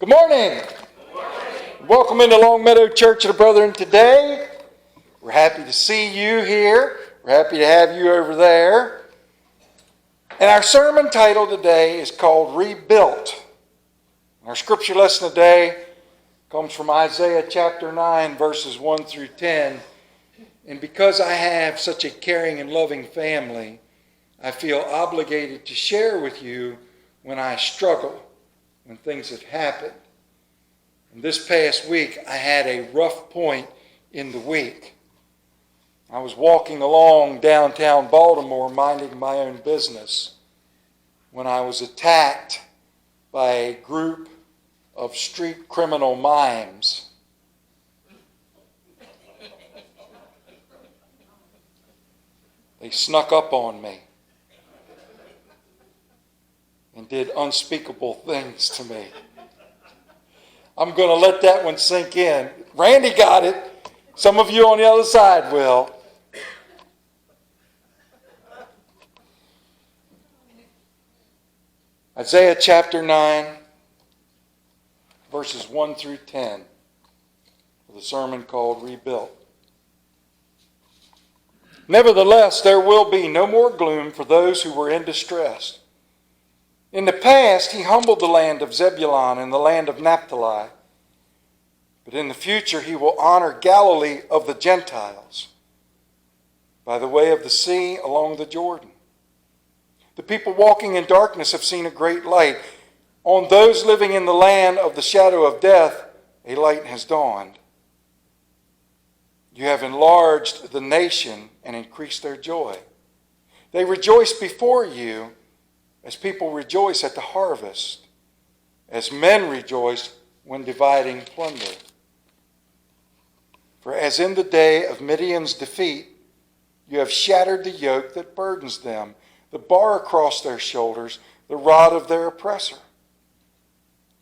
Good morning. Good morning. Welcome into Longmeadow Church of the Brethren today. We're happy to see you here. We're happy to have you over there. And our sermon title today is called Rebuilt. Our scripture lesson today comes from Isaiah chapter 9, verses 1 through 10. And because I have such a caring and loving family, I feel obligated to share with you when I struggle, when things have happened. And this past week, I had a rough point in the week. I was walking along downtown Baltimore, minding my own business, when I was attacked by a group of street criminal mimes. They snuck up on me and did unspeakable things to me. I'm going to let that one sink in. Randy got it. Some of you on the other side will. Isaiah chapter 9, verses 1 through 10, with a sermon called Rebuilt. Nevertheless, there will be no more gloom for those who were in distress. In the past, he humbled the land of Zebulun and the land of Naphtali. But in the future, he will honor Galilee of the Gentiles by the way of the sea along the Jordan. The people walking in darkness have seen a great light. On those living in the land of the shadow of death, a light has dawned. You have enlarged the nation and increased their joy. They rejoice before you as people rejoice at the harvest, as men rejoice when dividing plunder. For as in the day of Midian's defeat, you have shattered the yoke that burdens them, the bar across their shoulders, the rod of their oppressor.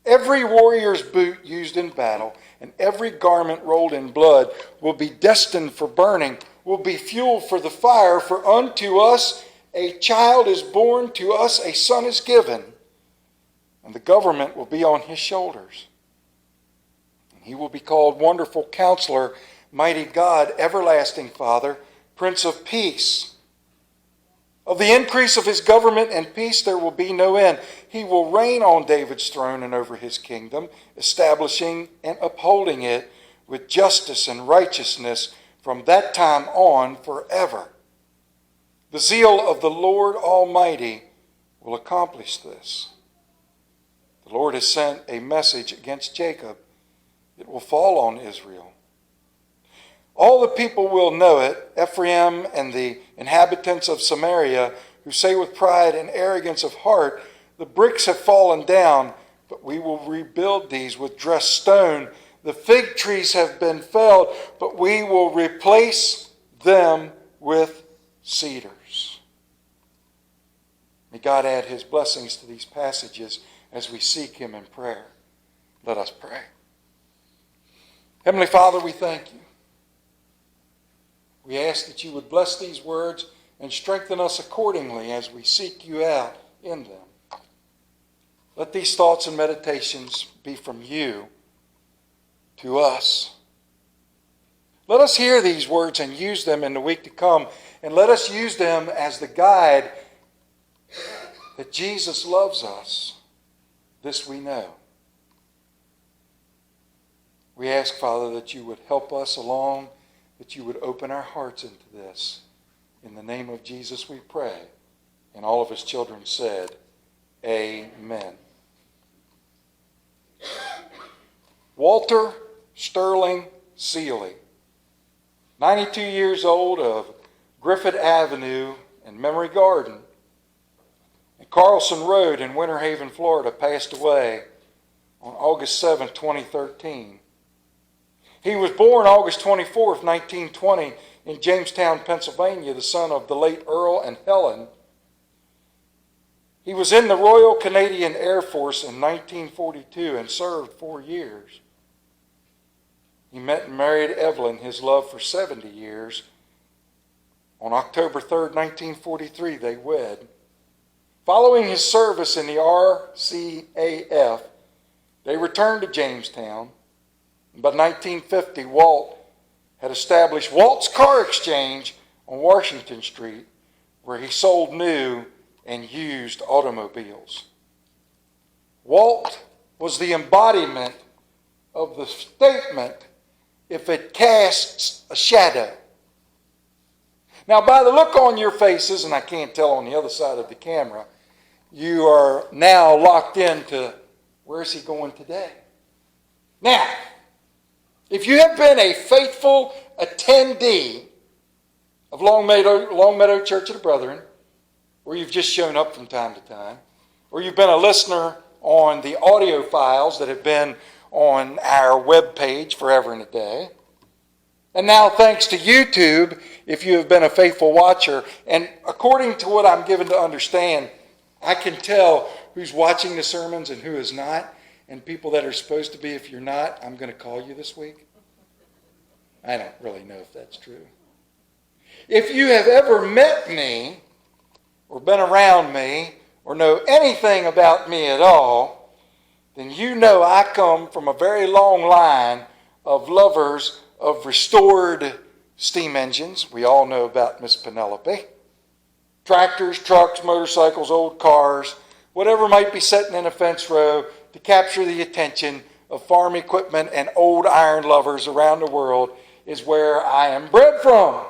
Every warrior's boot used in battle and every garment rolled in blood will be destined for burning, will be fuel for the fire, for unto us a child is born, to us a son is given, and the government will be on his shoulders. And he will be called Wonderful Counselor, Mighty God, Everlasting Father, Prince of Peace. Of the increase of his government and peace there will be no end. He will reign on David's throne and over his kingdom, establishing and upholding it with justice and righteousness from that time on forever. The zeal of the Lord Almighty will accomplish this. The Lord has sent a message against Jacob. It will fall on Israel. All the people will know it, Ephraim and the inhabitants of Samaria, who say with pride and arrogance of heart, the bricks have fallen down, but we will rebuild these with dressed stone. The fig trees have been felled, but we will replace them with cedars. May God add his blessings to these passages as we seek him in prayer. Let us pray. Heavenly Father, we thank you. We ask that you would bless these words and strengthen us accordingly as we seek you out in them. Let these thoughts and meditations be from you to us. Let us hear these words and use them in the week to come, and let us use them as the guide that Jesus loves us. This we know. We ask, Father, that you would help us along, that you would open our hearts into this. In the name of Jesus we pray. And all of his children said, Amen. Walter Sterling Seeley, 92 years old, of Griffith Avenue and Memory Garden and Carlson Road in Winter Haven, Florida, passed away on August 7, 2013. He was born August 24, 1920 in Jamestown, Pennsylvania, the son of the late Earl and Helen. He was in the Royal Canadian Air Force in 1942 and served 4 years. He met and married Evelyn, his love for 70 years. On October 3, 1943, they wed. Following his service in the RCAF, They returned to Jamestown. By 1950, Walt had established Walt's Car Exchange on Washington Street, where he sold new and used automobiles. Walt was the embodiment of the statement, if it casts a shadow. Now, by the look on your faces, and I can't tell on the other side of the camera, you are now locked into, where's he going today? Now, if you have been a faithful attendee of Longmeadow Church of the Brethren, or you've just shown up from time to time, or you've been a listener on the audio files that have been on our webpage forever and a day, and now thanks to YouTube, if you have been a faithful watcher, and according to what I'm given to understand, I can tell who's watching the sermons and who is not, and people that are supposed to be, if you're not, I'm going to call you this week. I don't really know if that's true. If you have ever met me, or been around me, or know anything about me at all, then you know I come from a very long line of lovers of restored steam engines. We all know about Miss Penelope. Tractors, trucks, motorcycles, old cars, whatever might be sitting in a fence row to capture the attention of farm equipment and old iron lovers around the world is where I am bred from.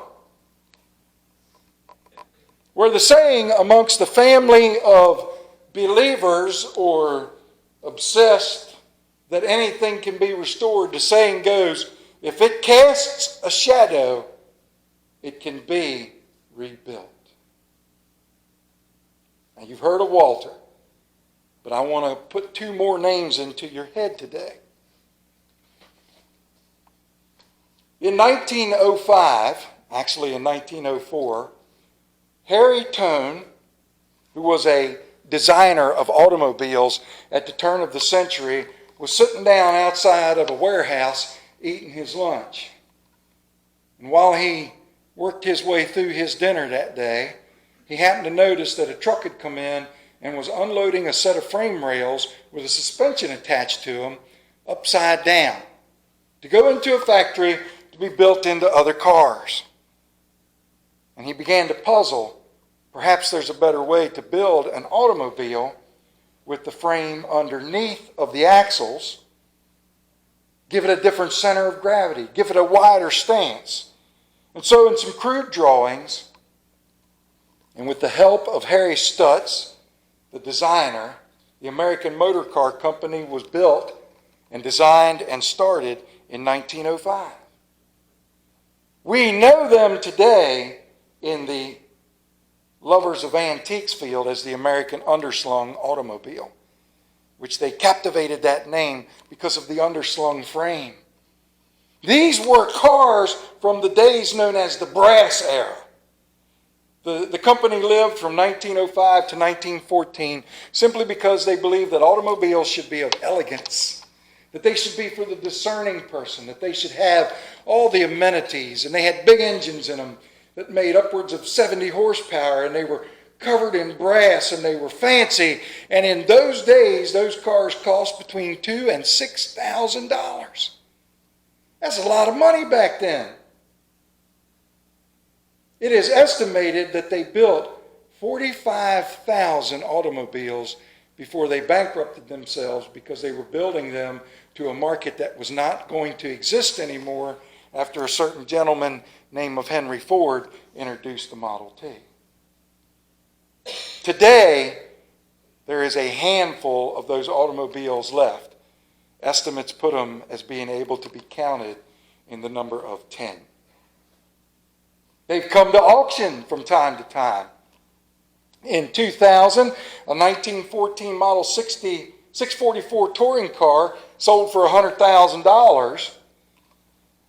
Where the saying amongst the family of believers or obsessed that anything can be restored, the saying goes, if it casts a shadow, it can be rebuilt. Now, you've heard of Walter, but I want to put two more names into your head today. In 1905, actually in 1904, Harry Tone, who was a designer of automobiles at the turn of the century, was sitting down outside of a warehouse eating his lunch. And while he worked his way through his dinner that day, he happened to notice that a truck had come in and was unloading a set of frame rails with a suspension attached to them upside down to go into a factory to be built into other cars. And he began to puzzle. Perhaps there's a better way to build an automobile with the frame underneath of the axles, give it a different center of gravity, give it a wider stance. And so in some crude drawings, and with the help of Harry Stutz, the designer, the American Motor Car Company was built and designed and started in 1905. We know them today in the lovers of antiques field as the American underslung automobile, which they captivated that name because of the underslung frame. These were cars from the days known as the brass era. The company lived from 1905 to 1914 simply because they believed that automobiles should be of elegance, that they should be for the discerning person, that they should have all the amenities, and they had big engines in them that made upwards of 70 horsepower, and they were covered in brass, and they were fancy. And in those days, those cars cost between $2,000 and $6,000. That's a lot of money back then. It is estimated that they built 45,000 automobiles before they bankrupted themselves because they were building them to a market that was not going to exist anymore after a certain gentleman named of Henry Ford introduced the Model T. Today, there is a handful of those automobiles left. Estimates put them as being able to be counted in the number of 10. They've come to auction from time to time. In 2000, a 1914 Model 644 touring car sold for $100,000.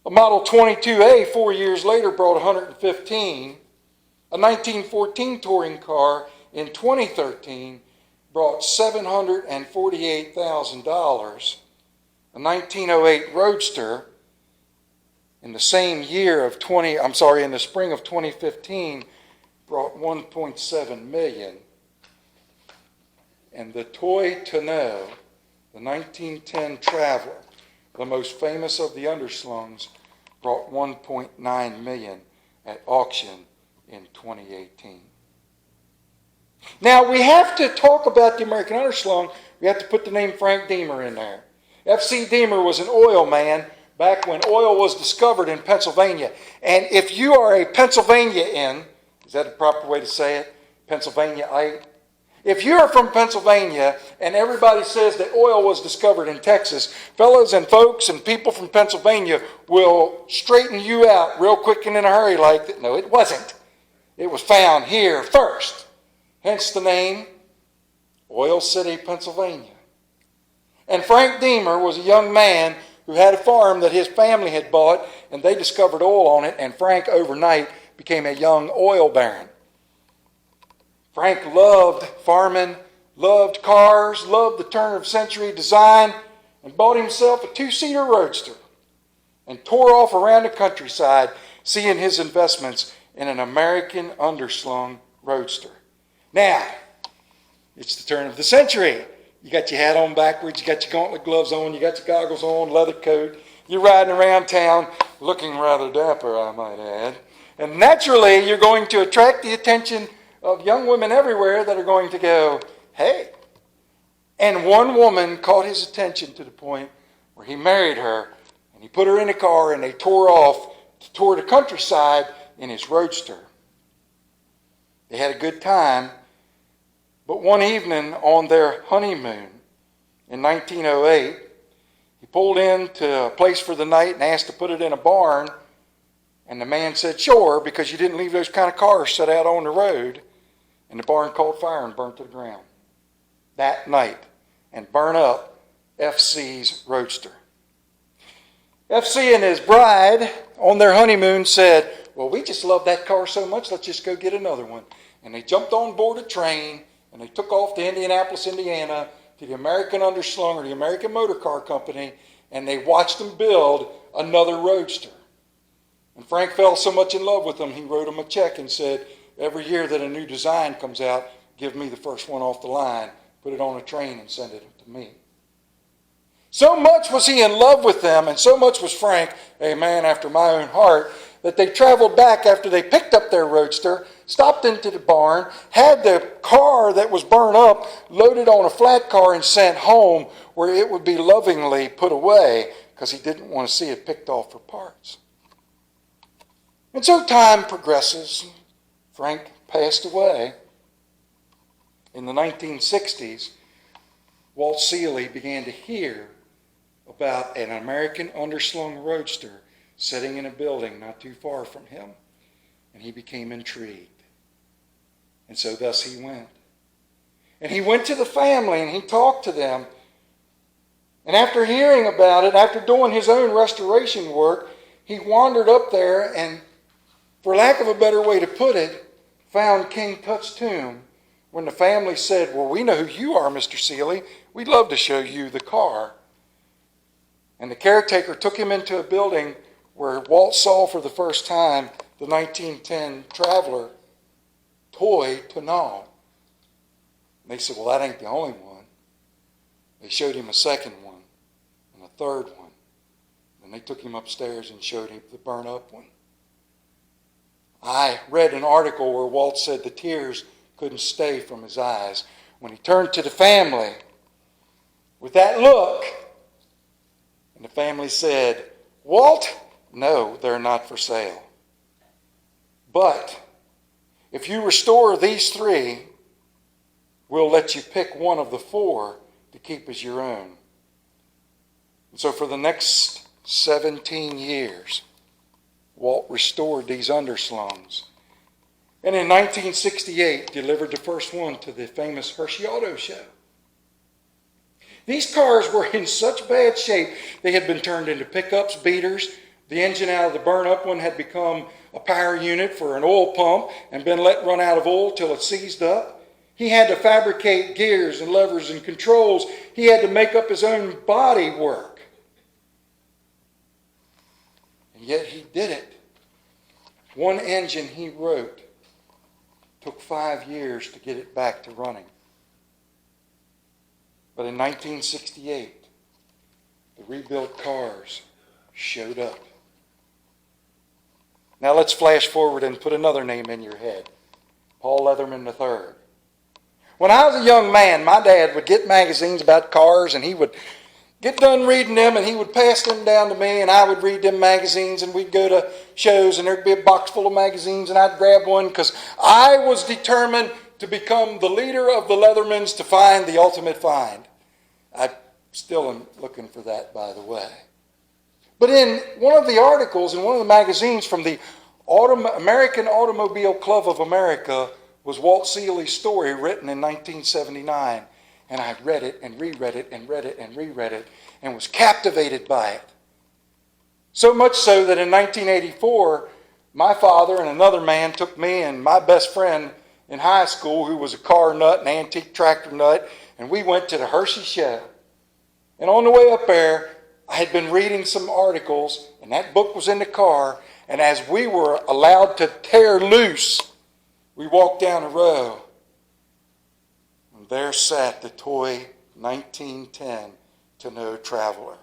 A Model 22A 4 years later brought $115,000. A 1914 touring car in 2013 brought $748,000. A 1908 Roadster in the same year of in the spring of 2015 brought $1.7 million. And the Toy Tonneau the 1910 Traveler, the most famous of the underslungs, brought $1.9 million at auction in 2018. Now, we have to talk about the American underslung. We have to put the name Frank Deemer in there. F.C. Deemer was an oil man back when oil was discovered in Pennsylvania. And if you are a Pennsylvanian, is that the proper way to say it? Pennsylvaniaite? If you're from Pennsylvania and everybody says that oil was discovered in Texas, fellas and folks and people from Pennsylvania will straighten you out real quick and in a hurry like that. No, it wasn't. It was found here first. Hence the name Oil City, Pennsylvania. And Frank Deemer was a young man who had a farm that his family had bought, and they discovered oil on it, and Frank overnight became a young oil baron. Frank loved farming, loved cars, loved the turn-of-century design, and bought himself a two-seater roadster and tore off around the countryside, seeing his investments in an American underslung roadster. Now, it's the turn of the century. You got your hat on backwards, you got your gauntlet gloves on, you got your goggles on, leather coat. You're riding around town looking rather dapper, I might add. And naturally, you're going to attract the attention of young women everywhere that are going to go, hey. And one woman caught his attention to the point where he married her, and he put her in a car, and they tore off to tour the countryside in his roadster. They had a good time, but one evening on their honeymoon in 1908, he pulled into a place for the night and asked to put it in a barn, and the man said, sure, because you didn't leave those kind of cars set out on the road. And the barn caught fire and burnt to the ground that night and burned up F.C.'s roadster. F.C. and his bride on their honeymoon said, well, we just love that car so much, let's just go get another one. And they jumped on board a train and they took off to Indianapolis, Indiana, to the American Underslung or the American Motor Car Company, and they watched them build another roadster. And Frank fell so much in love with them, he wrote them a check and said, every year that a new design comes out, give me the first one off the line, put it on a train and send it to me. So much was he in love with them, and so much was Frank, a man after my own heart, that they traveled back after they picked up their roadster, stopped into the barn, had the car that was burned up loaded on a flat car and sent home where it would be lovingly put away because he didn't want to see it picked off for parts. And so time progresses. Frank passed away. In the 1960s, Walt Seeley began to hear about an American underslung roadster sitting in a building not too far from him, and he became intrigued. And so thus he went. And he went to the family and he talked to them. And after hearing about it, after doing his own restoration work, he wandered up there and, for lack of a better way to put it, found King Tut's tomb when the family said, well, we know who you are, Mr. Seeley. We'd love to show you the car. And the caretaker took him into a building where Walt saw for the first time the 1910 Traveler toy tonneau. And they said, well, that ain't the only one. They showed him a second one and a third one. And they took him upstairs and showed him the burnt up one. I read an article where Walt said the tears couldn't stay from his eyes when he turned to the family with that look. And the family said, Walt, no, they're not for sale. But if you restore these three, we'll let you pick one of the four to keep as your own. And so for the next 17 years, Walt restored these underslungs. And in 1968, delivered the first one to the famous Hershey Auto Show. These cars were in such bad shape, they had been turned into pickups, beaters. The engine out of the burn-up one had become a power unit for an oil pump and been let run out of oil till it seized up. He had to fabricate gears and levers and controls. He had to make up his own body work. And yet he did it. One engine he wrote took 5 years to get it back to running. But in 1968, the rebuilt cars showed up. Now let's flash forward and put another name in your head. Paul Leatherman III. When I was a young man, my dad would get magazines about cars, and he would get done reading them, and he would pass them down to me, and I would read them magazines, and we'd go to shows, and there'd be a box full of magazines, and I'd grab one because I was determined to become the leader of the Leathermans to find the ultimate find. I still am looking for that, by the way. But in one of the articles in one of the magazines from the American Automobile Club of America was Walt Seeley's story written in 1979. And I read it and reread it and read it and reread it and was captivated by it. So much so that in 1984, my father and another man took me and my best friend in high school, who was a car nut, an antique tractor nut, and we went to the Hershey show. And on the way up there, I had been reading some articles, and that book was in the car, and as we were allowed to tear loose, we walked down a row. There sat the toy 1910 Tonneau Traveler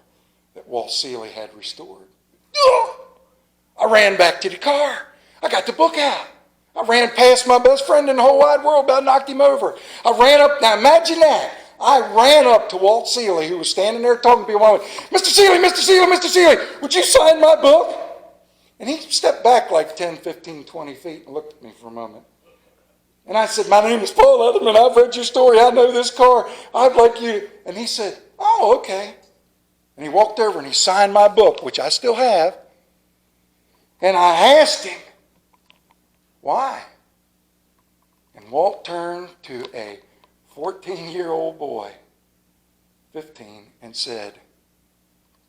that Walt Seeley had restored. I ran back to the car. I got the book out. I ran past my best friend in the whole wide world, about knocked him over. I ran up, now imagine that. I ran up to Walt Seeley, who was standing there talking to people. I went, Mr. Seeley, Mr. Seeley, Mr. Seeley, would you sign my book? And he stepped back like 10, 15, 20 feet and looked at me for a moment. And I said, my name is Paul Leatherman. I've read your story. I know this car. I'd like you to... And he said, oh, okay. And he walked over and he signed my book, which I still have. And I asked him, why? And Walt turned to a 14-year-old boy, 15, and said,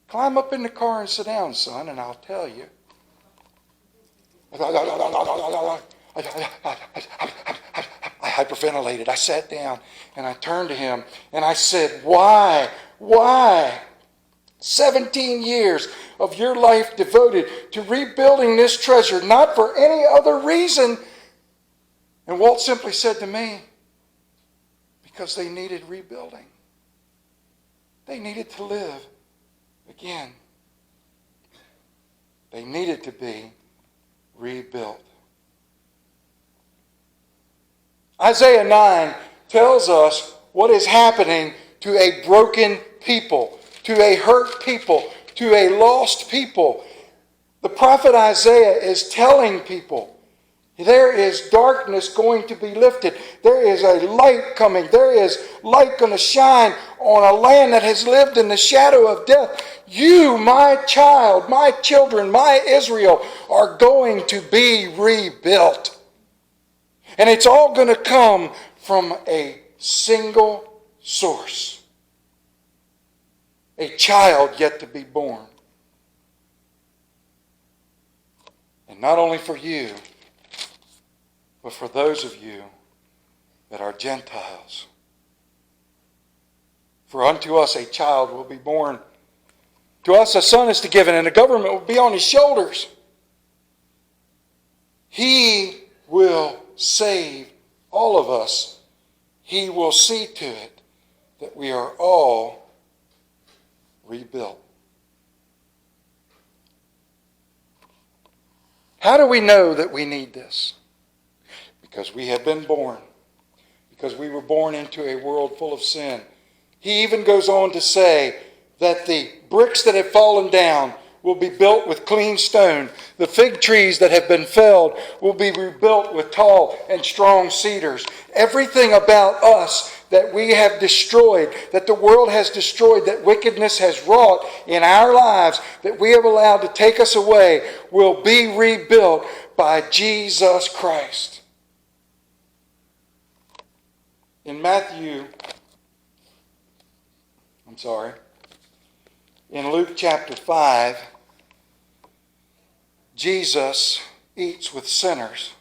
climb up in the car and sit down, son, and I'll tell you. I hyperventilated. I sat down and I turned to him and I said, why? Why? 17 years of your life devoted to rebuilding this treasure, not for any other reason. And Walt simply said to me, because they needed rebuilding. They needed to live again. They needed to be rebuilt. Isaiah 9 tells us what is happening to a broken people, to a hurt people, to a lost people. The prophet Isaiah is telling people, there is darkness going to be lifted. There is a light coming. There is light going to shine on a land that has lived in the shadow of death. You, my child, my children, my Israel, are going to be rebuilt. And it's all going to come from a single source. A child yet to be born. And not only for you, but for those of you that are Gentiles. For unto us a child will be born. To us a son is to given, and the government will be on his shoulders. He will save all of us. He will see to it that we are all rebuilt. How do we know that we need this? Because we have been born. Because we were born into a world full of sin. He even goes on to say that the bricks that have fallen down will be built with clean stone. The fig trees that have been felled will be rebuilt with tall and strong cedars. Everything about us that we have destroyed, that the world has destroyed, that wickedness has wrought in our lives, that we have allowed to take us away, will be rebuilt by Jesus Christ. In Luke chapter 5, Jesus eats with sinners.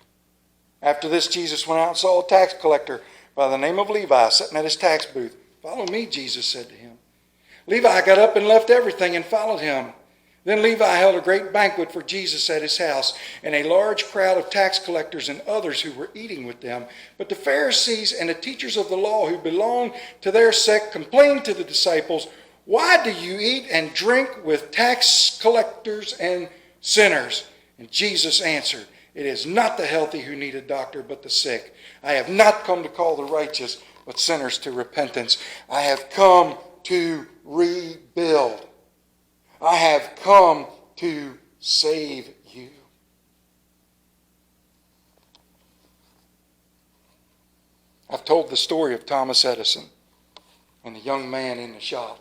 After this, Jesus went out and saw a tax collector by the name of Levi sitting at his tax booth. Follow me, Jesus said to him. Levi got up and left everything and followed him. Then Levi held a great banquet for Jesus at his house, and a large crowd of tax collectors and others who were eating with them. But the Pharisees and the teachers of the law who belonged to their sect complained to the disciples, "Why do you eat and drink with tax collectors and sinners?" And Jesus answered, "It is not the healthy who need a doctor, but the sick. I have not come to call the righteous, but sinners to repentance. I have come to rebuild. I have come to save you." I've told the story of Thomas Edison and the young man in the shop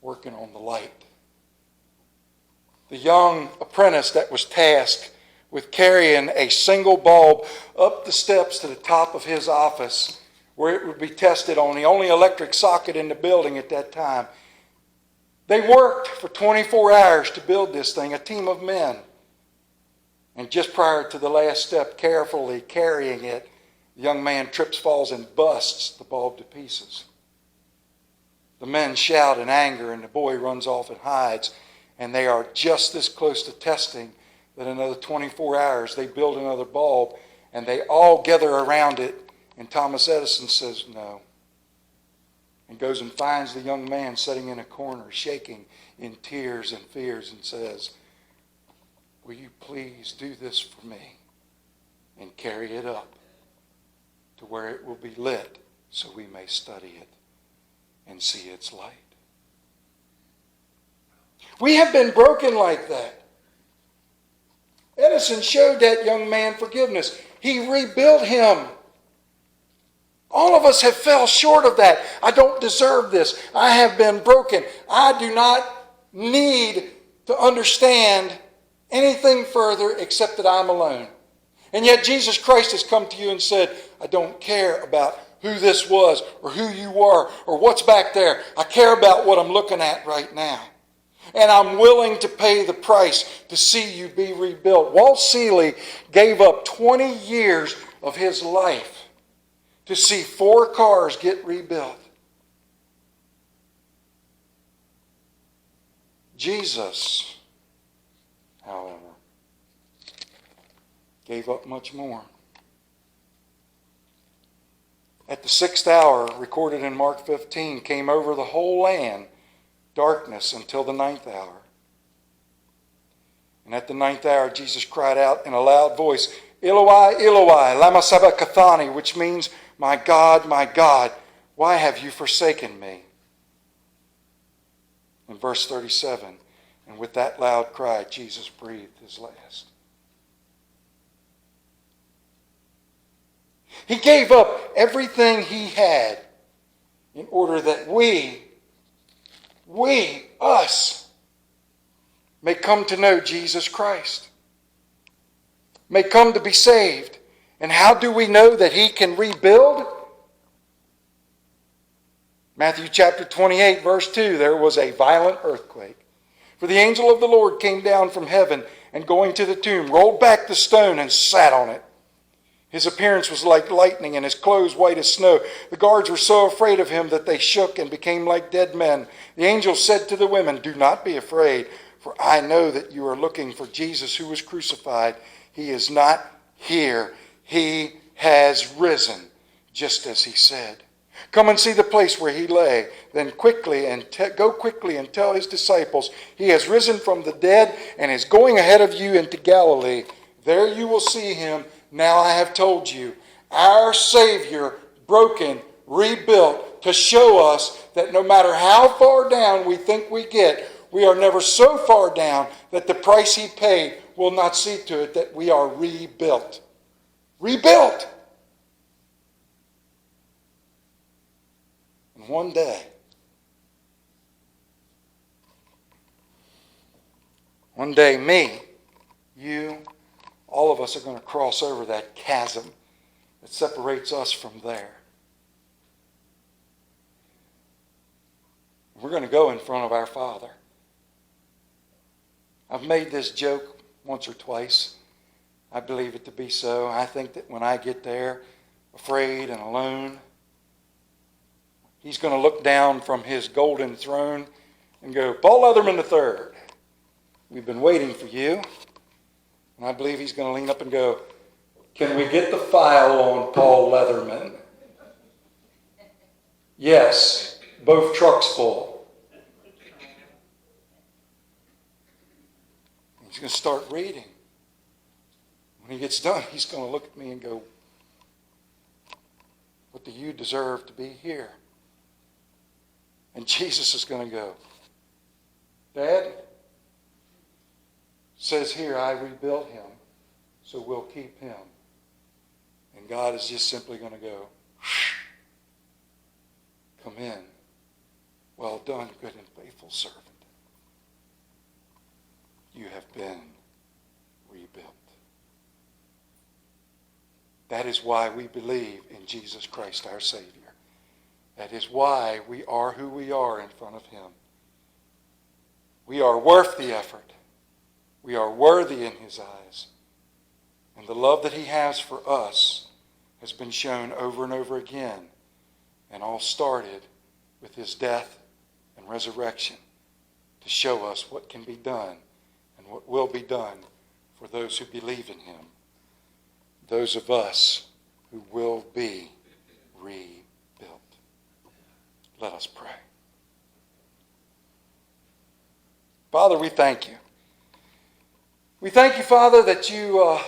working on the light. The young apprentice that was tasked with carrying a single bulb up the steps to the top of his office where it would be tested on the only electric socket in the building at that time. They worked for 24 hours to build this thing, a team of men. And just prior to the last step, carefully carrying it, the young man trips, falls, and busts the bulb to pieces. The men shout in anger, and the boy runs off and hides. And they are just this close to testing that another 24 hours they build another bulb, and they all gather around it. And Thomas Edison says no. And goes and finds the young man sitting in a corner, shaking in tears and fears, and says, "Will you please do this for me and carry it up to where it will be lit so we may study it and see its light?" We have been broken like that. Edison showed that young man forgiveness. He rebuilt him. All of us have fell short of that. I don't deserve this. I have been broken. I do not need to understand anything further except that I'm alone. And yet Jesus Christ has come to you and said, "I don't care about who this was or who you are or what's back there. I care about what I'm looking at right now. And I'm willing to pay the price to see you be rebuilt." Walt Seeley gave up 20 years of his life to see 4 cars get rebuilt. Jesus, however, gave up much more. At the 6th hour, recorded in Mark 15, came over the whole land darkness until the 9th hour. And at the 9th hour, Jesus cried out in a loud voice, "Eloi, Eloi, lama sabachthani," which means, my God, why have you forsaken me?" In verse 37, and with that loud cry, Jesus breathed his last. He gave up everything he had in order that us, may come to know Jesus Christ, may come to be saved. And how do we know that he can rebuild? Matthew chapter 28, verse 2, there was a violent earthquake. For the angel of the Lord came down from heaven and going to the tomb, rolled back the stone and sat on it. His appearance was like lightning and his clothes white as snow. The guards were so afraid of him that they shook and became like dead men. The angel said to the women, "Do not be afraid, for I know that you are looking for Jesus who was crucified. He is not here. He has risen, just as he said. Come and see the place where he lay. Then go quickly and tell his disciples, he has risen from the dead and is going ahead of you into Galilee. There you will see him. Now I have told you." Our Savior, broken, rebuilt, to show us that no matter how far down we think we get, we are never so far down that the price he paid will not see to it that we are rebuilt. Rebuilt. And one day, me, you, all of us are going to cross over that chasm that separates us from there. We're going to go in front of our Father. I've made this joke once or twice. I believe it to be so. I think that when I get there, afraid and alone, he's going to look down from his golden throne and go, "Paul Leatherman III, We've been waiting for you. And I believe he's going to lean up and go, can we get the file on Paul Leatherman? Yes, both trucks full. He's going to start reading. When he gets done, he's going to look at me and go, what do you deserve to be here? And Jesus is going to go, Dad, says here, I rebuilt him, so we'll keep him. And God is just simply going to go, come in. Well done, good and faithful servant. You have been rebuilt. That is why we believe in Jesus Christ our Savior. That is why we are who we are in front of him. We are worth the effort. We are worthy in his eyes. And the love that he has for us has been shown over and over again. And all started with his death and resurrection to show us what can be done and what will be done for those who believe in him. Those of us who will be rebuilt. Let us pray. Father, we thank you. We thank you, Father, that you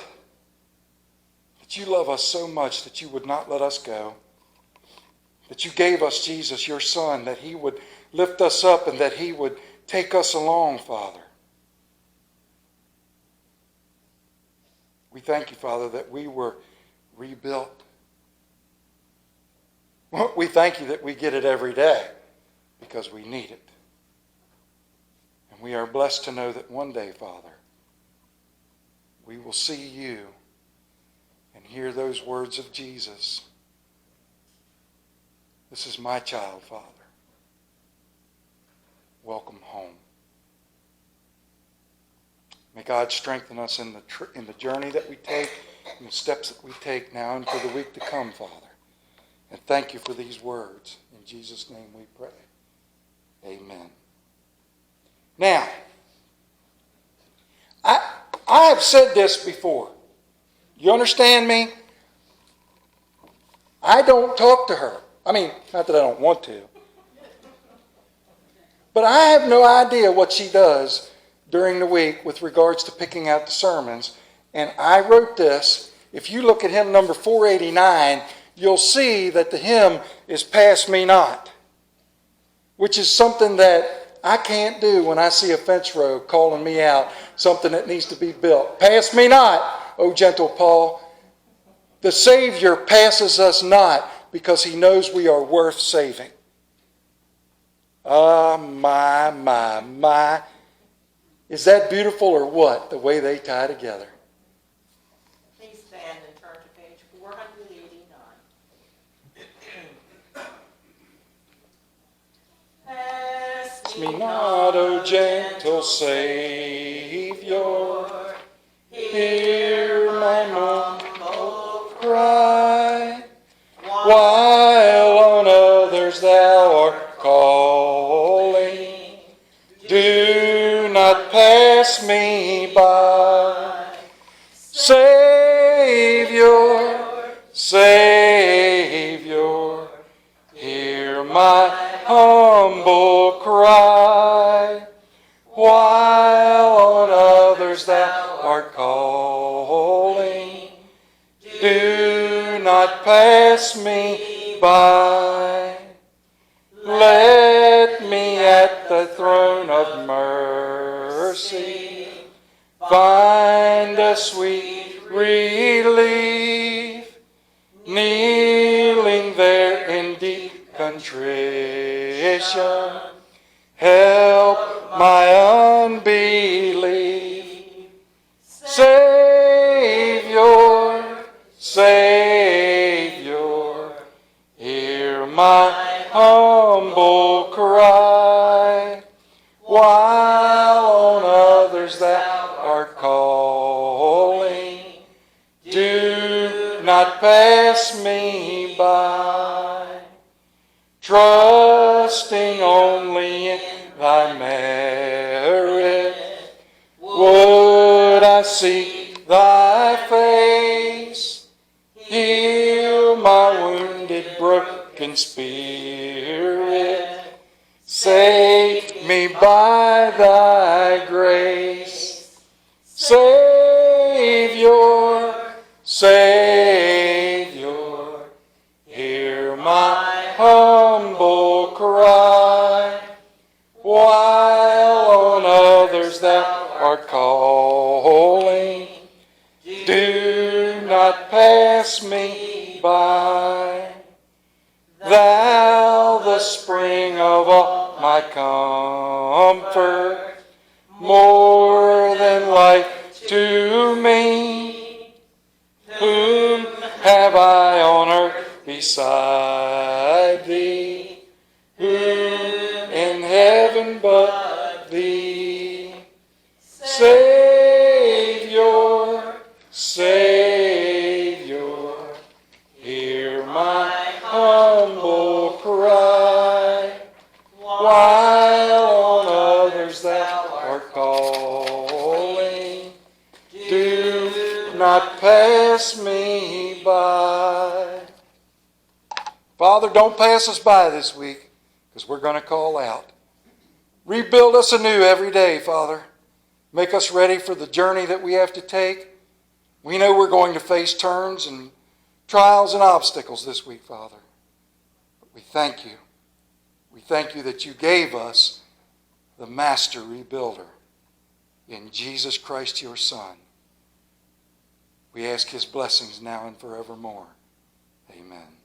love us so much that you would not let us go. That you gave us Jesus, your Son, that he would lift us up and that he would take us along, Father. We thank you, Father, that we were rebuilt. We thank you that we get it every day because we need it. And we are blessed to know that one day, Father, we will see you and hear those words of Jesus. This is my child, Father. Welcome home. May God strengthen us in the journey that we take, and the steps that we take now and for the week to come, Father. And thank you for these words. In Jesus' name we pray. Amen. Now, I have said this before. You understand me? I don't talk to her. I mean, not that I don't want to. But I have no idea what she does during the week with regards to picking out the sermons. And I wrote this. If you look at hymn number 489, you'll see that the hymn is Pass Me Not, which is something that I can't do when I see a fence row calling me out, something that needs to be built. Pass me not, O gentle Paul. The Savior passes us not because he knows we are worth saving. Ah, my. Is that beautiful or what, the way they tie together? Please stand and turn to page 489. Pass Me not, O gentle Savior, hear my humble cry, while on others thou art calling. Do not pass me by. Savior, Savior, hear my humble cry, while on others thou art calling. Do not pass me by. Let me at the throne of mercy find a sweet relief, kneeling there in deep contrition. Help my unbelief. Savior, Savior, hear my humble cry, while on others thou art calling. Do not pass me by. Trusting only in thy merit, me by thy grace. Savior, Savior, hear my humble cry. While on others thou art calling, do not pass me by. Thou, the spring of all my comfort, more than life to me. Whom have I on earth beside thee? Whom in heaven but thee? Savior, Savior, hear my humble cry. While on others thou art calling, do not pass me by. Father, don't pass us by this week, because we're going to call out. Rebuild us anew every day, Father. Make us ready for the journey that we have to take. We know we're going to face turns and trials and obstacles this week, Father. But we thank you. We thank you that you gave us the master rebuilder in Jesus Christ, your Son. We ask his blessings now and forevermore. Amen.